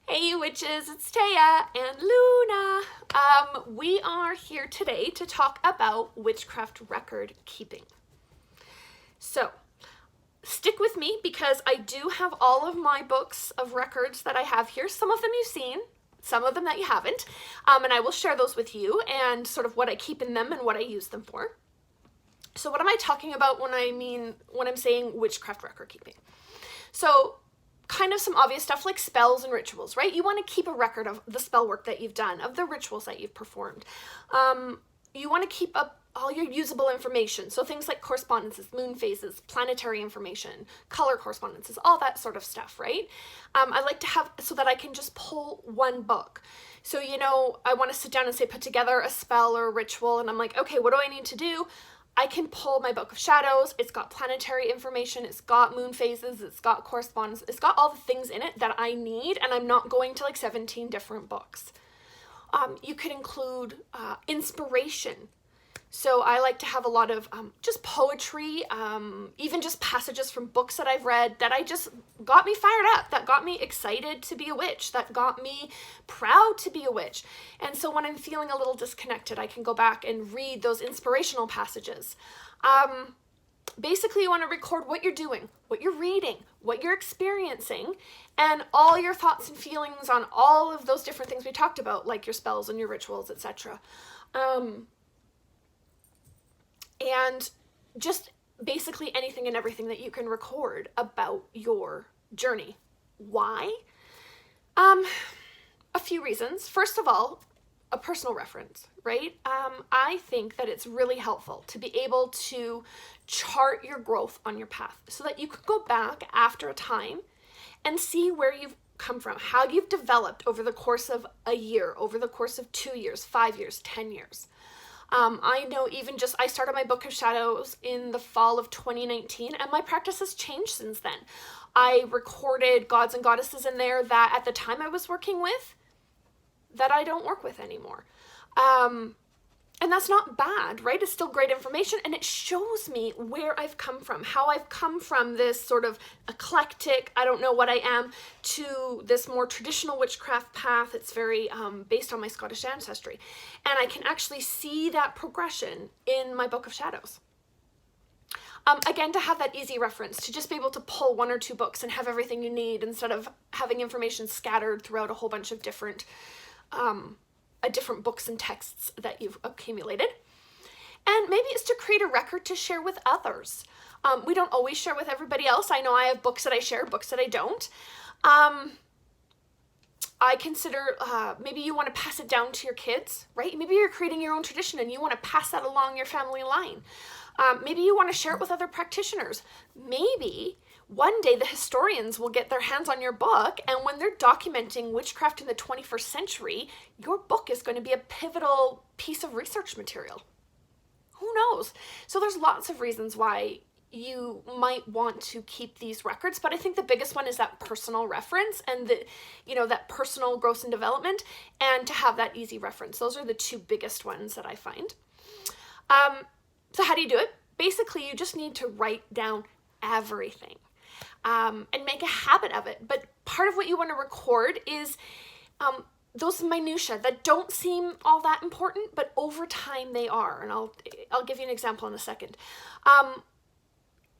Hey witches, it's Taya and Luna. We are here today to talk about witchcraft record keeping. So, stick with me because I do have all of my books of records that I have here. Some of them you've seen, some of them that you haven't, and I will share those with you and sort of what I keep in them and what I use them for. So what am I talking about when I'm saying witchcraft record keeping? So kind of some obvious stuff like spells and rituals, right? You want to keep a record of the spell work that you've done, of the rituals that you've performed. You want to keep up all your usable information. So things like correspondences, moon phases, planetary information, color correspondences, all that sort of stuff, right? I like to have so that I can just pull one book. So, I want to sit down and say, put together a spell or a ritual. And I'm like, okay, what do I need to do? I can pull my Book of Shadows. It's got planetary information. It's got moon phases. It's got correspondence. It's got all the things in it that I need, and I'm not going to like 17 different books. You could include inspiration. So I like to have a lot of just poetry, even just passages from books that I've read that I just got me fired up, that got me excited to be a witch, that got me proud to be a witch. And so when I'm feeling a little disconnected, I can go back and read those inspirational passages. Basically, you want to record what you're doing, what you're reading, what you're experiencing, and all your thoughts and feelings on all of those different things we talked about, like your spells and your rituals, etc. And just basically anything and everything that you can record about your journey. Why? A few reasons. First of all, a personal reference, right? I think that it's really helpful to be able to chart your growth on your path so that you could go back after a time and see where you've come from, how you've developed over the course of a year, over the course of 2 years, 5 years, 10 years. I know I started my Book of Shadows in the fall of 2019, and my practice has changed since then. I recorded gods and goddesses in there that at the time I was working with, that I don't work with anymore. And that's not bad, right? It's still great information, and it shows me where I've come from, how I've come from this sort of eclectic, I don't know what I am, to this more traditional witchcraft path. It's very based on my Scottish ancestry. And I can actually see that progression in my Book of Shadows. Again, to have that easy reference, to just be able to pull 1 or 2 books and have everything you need instead of having information scattered throughout a whole bunch of different books and texts that you've accumulated. And maybe it's to create a record to share with others. We don't always share with everybody else. I know I have books that I share, books that I don't. I consider maybe you want to pass it down to your kids, right? Maybe you're creating your own tradition and you want to pass that along your family line. Maybe you want to share it with other practitioners. Maybe one day the historians will get their hands on your book, and when they're documenting witchcraft in the 21st century, your book is going to be a pivotal piece of research material. Who knows? So there's lots of reasons why you might want to keep these records, but I think the biggest one is that personal reference and that personal growth and development, and to have that easy reference. Those are the 2 biggest ones that I find. So how do you do it? Basically, you just need to write down everything. And make a habit of it. But part of what you want to record is those minutiae that don't seem all that important, but over time they are. And I'll give you an example in a second.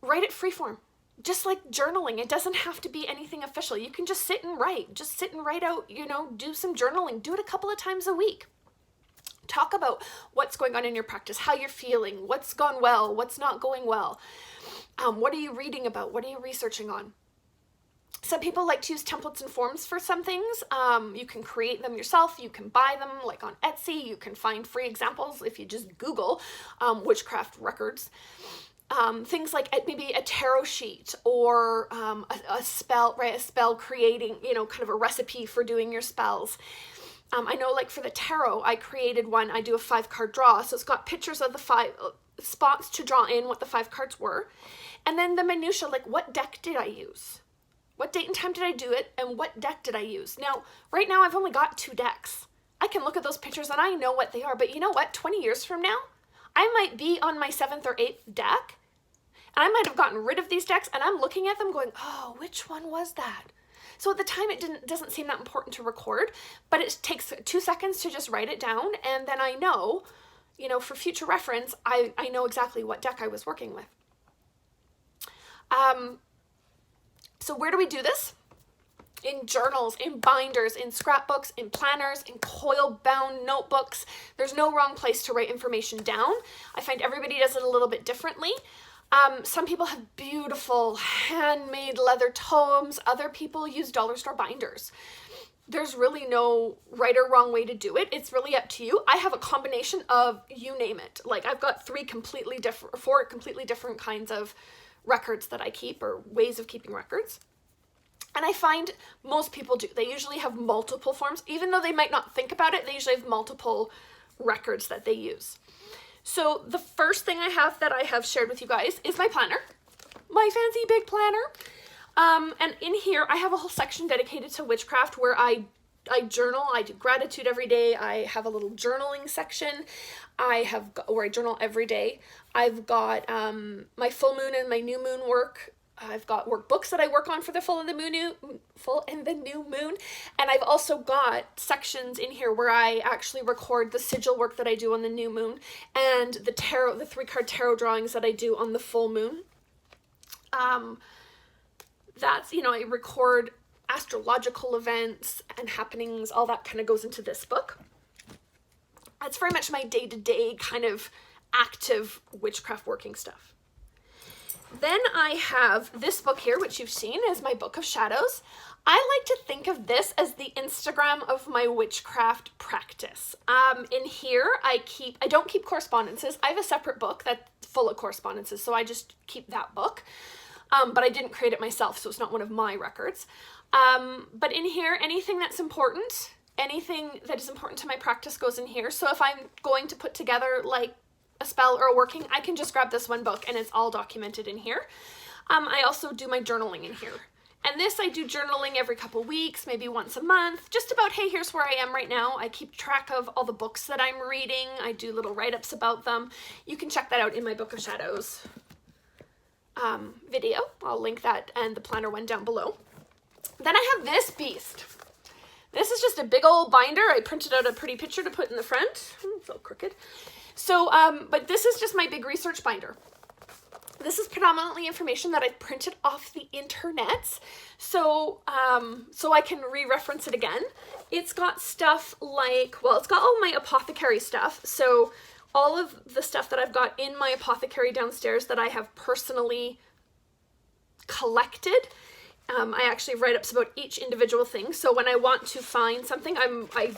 Write it freeform, just like journaling. It doesn't have to be anything official. You can just sit and write. Just sit and write out, do some journaling. Do it a couple of times a week. Talk about what's going on in your practice, how you're feeling, what's gone well, what's not going well. What are you reading about? What are you researching on? Some people like to use templates and forms for some things. You can create them yourself. You can buy them like on Etsy. You can find free examples if you just Google witchcraft records. Things like maybe a tarot sheet or a spell, right? A spell creating, kind of a recipe for doing your spells. I know like for the tarot, I created one. I do a 5-card draw. So it's got pictures of the 5 spots to draw in what the 5 cards were. And then the minutia, like what deck did I use? What date and time did I do it? And what deck did I use? Now, right now I've only got 2 decks. I can look at those pictures and I know what they are. But you know what? 20 years from now, I might be on my 7th or 8th deck. And I might have gotten rid of these decks and I'm looking at them going, oh, which one was that? So at the time it doesn't seem that important to record, but it takes 2 seconds to just write it down, and then I know, you know, for future reference, I know exactly what deck I was working with. So where do we do this? In journals, in binders, in scrapbooks, in planners, in coil-bound notebooks. There's no wrong place to write information down. I find everybody does it a little bit differently. Some people have beautiful handmade leather tomes. Other people use dollar store binders. There's really no right or wrong way to do it. It's really up to you. I have a combination of you name it. Like I've got 4 completely different kinds of records that I keep, or ways of keeping records. And I find most people do. They usually have multiple forms. Even though they might not think about it, they usually have multiple records that they use. So the first thing I have shared with you guys is my planner, my fancy big planner. And in here, I have a whole section dedicated to witchcraft where I journal. I do gratitude every day. I have a little journaling section. Where I journal every day. I've got my full moon and my new moon work. I've got workbooks that I work on for the full and the new moon. And I've also got sections in here where I actually record the sigil work that I do on the new moon, and the 3-card tarot drawings that I do on the full moon. That's, you know, I record astrological events and happenings. All that kind of goes into this book. That's very much my day-to-day kind of active witchcraft working stuff. Then I have this book here, which you've seen, is my Book of Shadows. I like to think of this as the Instagram of my witchcraft practice. In here, I don't keep correspondences. I have a separate book that's full of correspondences, so I just keep that book. But I didn't create it myself, so it's not one of my records. But in here, anything that's important, anything that is important to my practice goes in here. So if I'm going to put together like a spell or a working, I can just grab this one book and it's all documented in here. I also do my journaling in here. And this, I do journaling every couple weeks, maybe once a month, just about, hey, here's where I am right now. I keep track of all the books that I'm reading. I do little write-ups about them. You can check that out in my Book of Shadows video. I'll link that and the planner one down below. Then I have this beast. This is just a big old binder. I printed out a pretty picture to put in the front. It's all crooked. So, but this is just my big research binder. This is predominantly information that I've printed off the internet, so I can re-reference it again. It's got stuff like, well, it's got all my apothecary stuff, so all of the stuff that I've got in my apothecary downstairs that I have personally collected. I actually write ups about each individual thing, so when I want to find something, I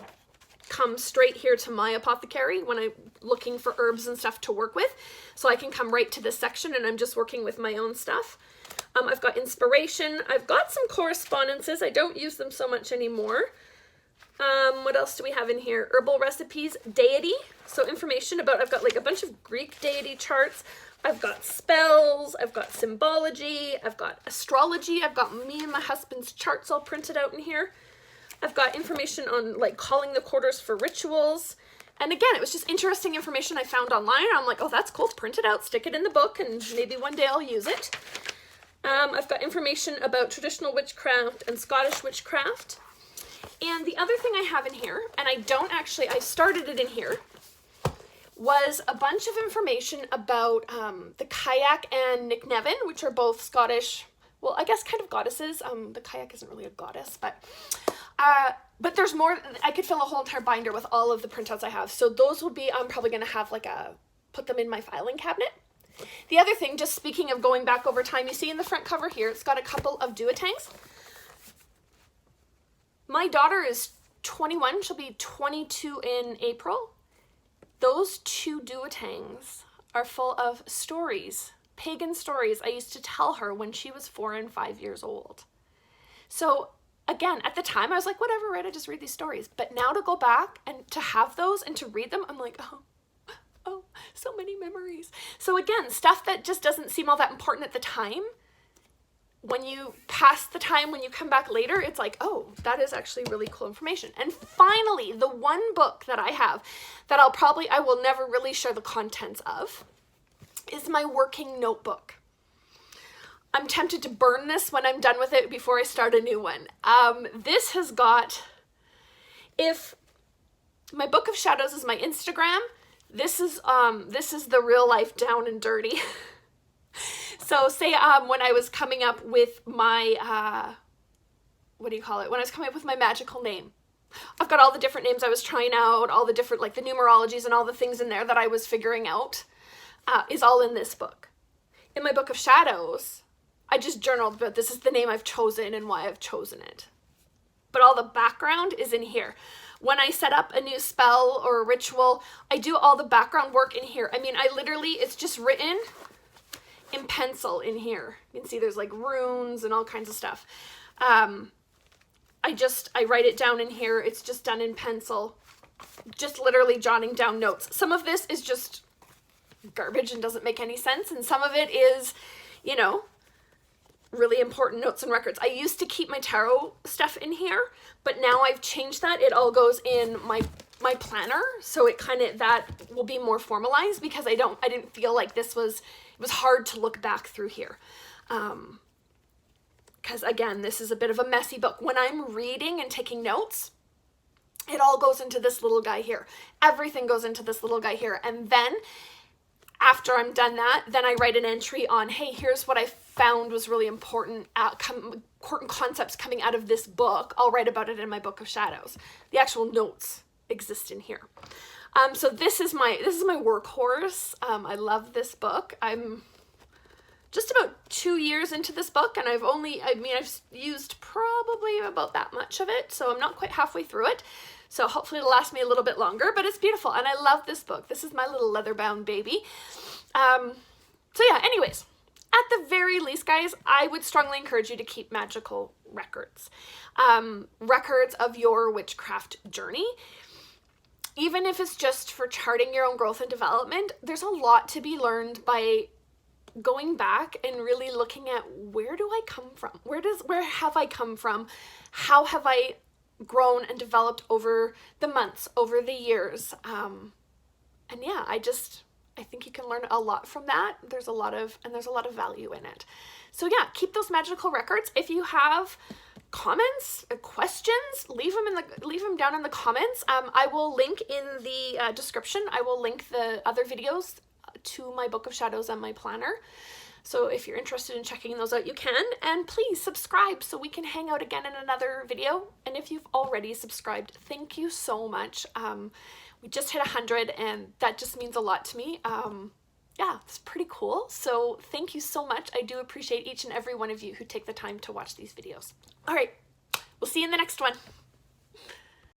come straight here to my apothecary when I'm looking for herbs and stuff to work with. So I can come right to this section and I'm just working with my own stuff. I've got inspiration. I've got some correspondences. I don't use them so much anymore. What else do we have in here? Herbal recipes, deity. So information about, I've got like a bunch of Greek deity charts. I've got spells. I've got symbology. I've got astrology. I've got me and my husband's charts all printed out in here. I've got information on like calling the quarters for rituals. And again, it was just interesting information I found online. I'm like, oh, that's cool. Print it out, stick it in the book, and maybe one day I'll use it. I've got information about traditional witchcraft and Scottish witchcraft. And the other thing I have in here, and I started it in here, was a bunch of information about the Kayak and Nick Nevin, which are both Scottish, well, I guess kind of goddesses. The Kayak isn't really a goddess, but there's more. I could fill a whole entire binder with all of the printouts I have. So those will be, I'm probably going to have put them in my filing cabinet. The other thing, just speaking of going back over time, you see in the front cover here, it's got a couple of duotangs. My daughter is 21. She'll be 22 in April. Those 2 duotangs are full of stories, pagan stories I used to tell her when she was 4 and 5 years old. So again, at the time I was like, whatever, right? I just read these stories. But now to go back and to have those and to read them, I'm like, oh, so many memories. So again, stuff that just doesn't seem all that important at the time. When you pass the time, when you come back later, it's like, oh, that is actually really cool information. And finally, the one book that I have that I will never really share the contents of is my working notebook. I'm tempted to burn this when I'm done with it before I start a new one. This has got, if my Book of Shadows is my Instagram, this is the real life down and dirty. So say when I was coming up with my, what do you call it? When I was coming up with my magical name, I've got all the different names I was trying out, all the different, like the numerologies and all the things in there that I was figuring out, is all in this book. In my Book of Shadows, I just journaled, but this is the name I've chosen and why I've chosen it. But all the background is in here. When I set up a new spell or a ritual, I do all the background work in here. I mean, I literally, it's just written in pencil in here. You can see there's like runes and all kinds of stuff. I write it down in here. It's just done in pencil, just literally jotting down notes. Some of this is just garbage and doesn't make any sense. And some of it is, you know, really important notes and records. I used to keep my tarot stuff in here, but now I've changed that. It all goes in my planner. So it kind of, that will be more formalized because I didn't feel like it was hard to look back through here. Because again, this is a bit of a messy book. When I'm reading and taking notes, it all goes into this little guy here. Everything goes into this little guy here. And then after I'm done that, then I write an entry on, hey, here's what I found was really important, important concepts coming out of this book. I'll write about it in my Book of Shadows. The actual notes exist in here. So this is my workhorse. I love this book. I'm just about 2 years into this book, and I've used probably about that much of it, so I'm not quite halfway through it. So hopefully it'll last me a little bit longer, but it's beautiful, and I love this book. This is my little leather-bound baby. So yeah, anyways, at the very least, guys, I would strongly encourage you to keep magical records. Records of your witchcraft journey. Even if it's just for charting your own growth and development, there's a lot to be learned by going back and really looking at, where do I come from? Where have I come from? How have I grown and developed over the months, over the years? And yeah, I think you can learn a lot from that. There's a lot of value in it. So yeah, keep those magical records. If you have comments, questions, leave them down in the comments. I will link in the description. I will link the other videos to my Book of Shadows and my planner. So if you're interested in checking those out, you can. And please subscribe so we can hang out again in another video. And if you've already subscribed, thank you so much. We just hit 100, and that just means a lot to me. Yeah, it's pretty cool. So thank you so much. I do appreciate each and every one of you who take the time to watch these videos. All right, we'll see you in the next one.